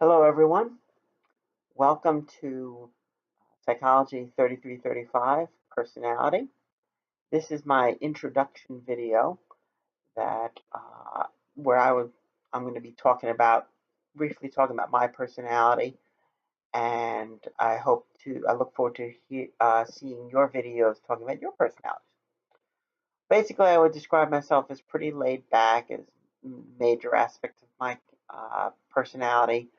Hello, everyone. Welcome to Psychology 3335 Personality. This is my introduction video that where I'm going to be briefly talking about my personality, and I look forward to seeing your videos talking about your personality. Basically, I would describe myself as pretty laid back, as major aspects of my personality.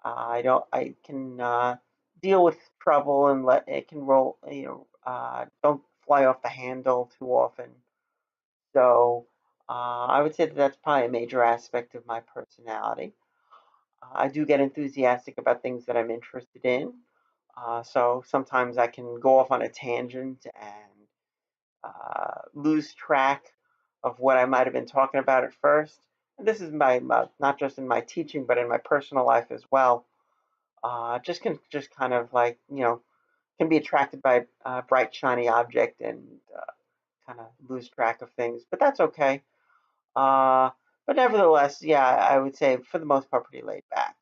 I can deal with trouble and let it can roll. Don't fly off the handle too often. So I would say that that's probably a major aspect of my personality. I do get enthusiastic about things that I'm interested in. So sometimes I can go off on a tangent and lose track of what I might have been talking about at first. And this is not just in my teaching, but in my personal life as well. Just kind of like can be attracted by a bright shiny object and kind of lose track of things, but that's okay. Uh, but nevertheless, yeah, I would say for the most part pretty laid back.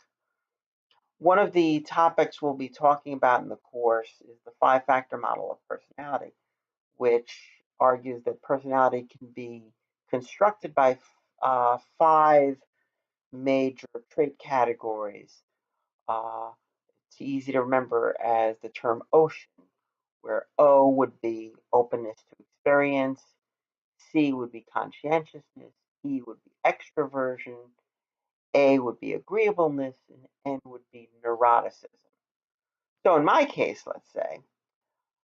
One of the topics we'll be talking about in the course is the five-factor model of personality, which argues that personality can be constructed by five major trait categories. Uh, it's easy to remember as the term ocean, where O would be openness to experience, C would be conscientiousness, E would be extroversion, A would be agreeableness, and N would be neuroticism. So in my case, let's say,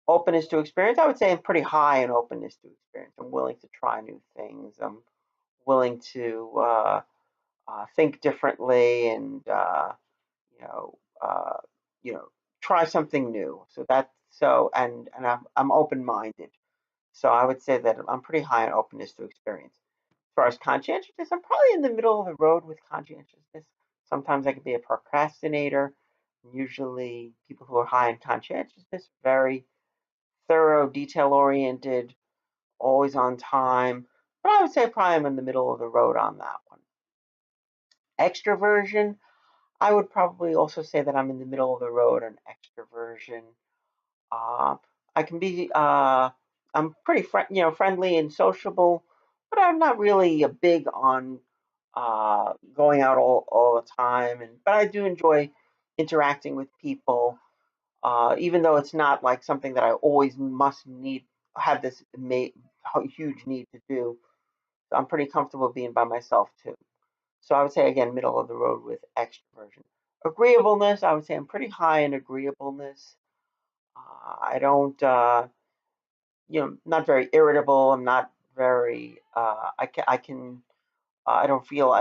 openness to experience, I would say I'm pretty high in openness to experience. I'm willing to try new things. I'm willing to think differently and you know, uh, you know, try something new. I'm open-minded. So I would say that I'm pretty high on openness to experience. As far as conscientiousness, I'm probably in the middle of the road with conscientiousness. Sometimes I can be a procrastinator. Usually, people who are high in conscientiousness, very thorough, detail-oriented, always on time. But I would say probably I'm in the middle of the road on that one. Extroversion, I would probably also say that I'm in the middle of the road on extroversion. Uh, I can be, I'm pretty friendly and sociable, but I'm not really a big on going out all the time. But I do enjoy interacting with people, even though it's not like something that I always have this huge need to do. I'm pretty comfortable being by myself too. So I would say again, middle of the road with extroversion. Agreeableness, I would say I'm pretty high in agreeableness. I don't, not very irritable. I'm not very, I don't feel,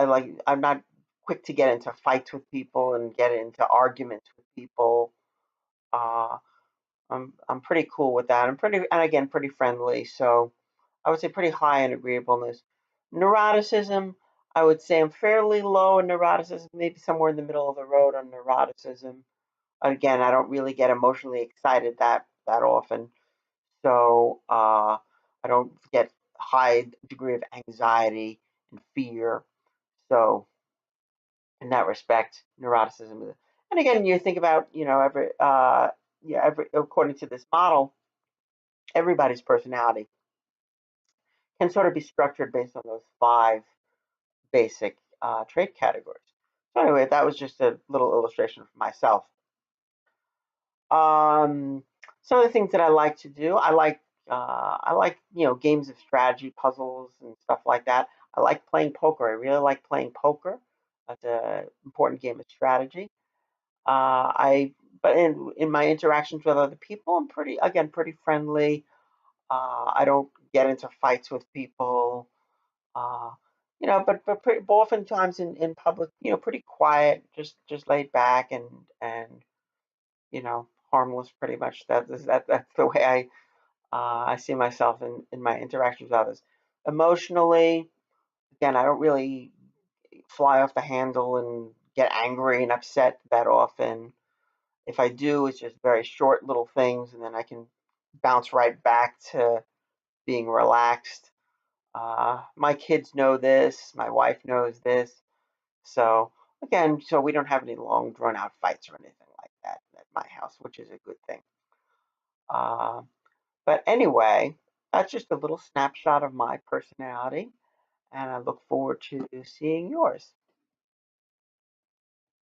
I'm not quick to get into fights with people and get into arguments with people. Uh, I'm pretty cool with that. And again, pretty friendly. So I would say pretty high in agreeableness. Neuroticism, I would say I'm fairly low in neuroticism, maybe somewhere in the middle of the road on neuroticism. Again, I don't really get emotionally excited that often. So I don't get high degree of anxiety and fear. So in that respect, neuroticism is. And again, you think about every according to this model, everybody's personality can sort of be structured based on those five basic trait categories. So anyway, that was just a little illustration for myself. Um, some of the things that I like to do, I like games of strategy, puzzles, and stuff like that. I like playing poker. I really like playing poker. That's an important game of strategy. I but in my interactions with other people, I'm pretty friendly. I don't get into fights with people. Uh, but oftentimes in public, pretty quiet, just laid back and harmless pretty much. That's the way I see myself in my interactions with others. Emotionally, again, I don't really fly off the handle and get angry and upset that often. If I do, it's just very short little things, and then I can bounce right back to being relaxed. My kids know this, my wife knows this. So Again, so we don't have any long drawn out fights or anything like that at my house, which is a good thing. Uh, but anyway, that's just a little snapshot of my personality, and I look forward to seeing yours.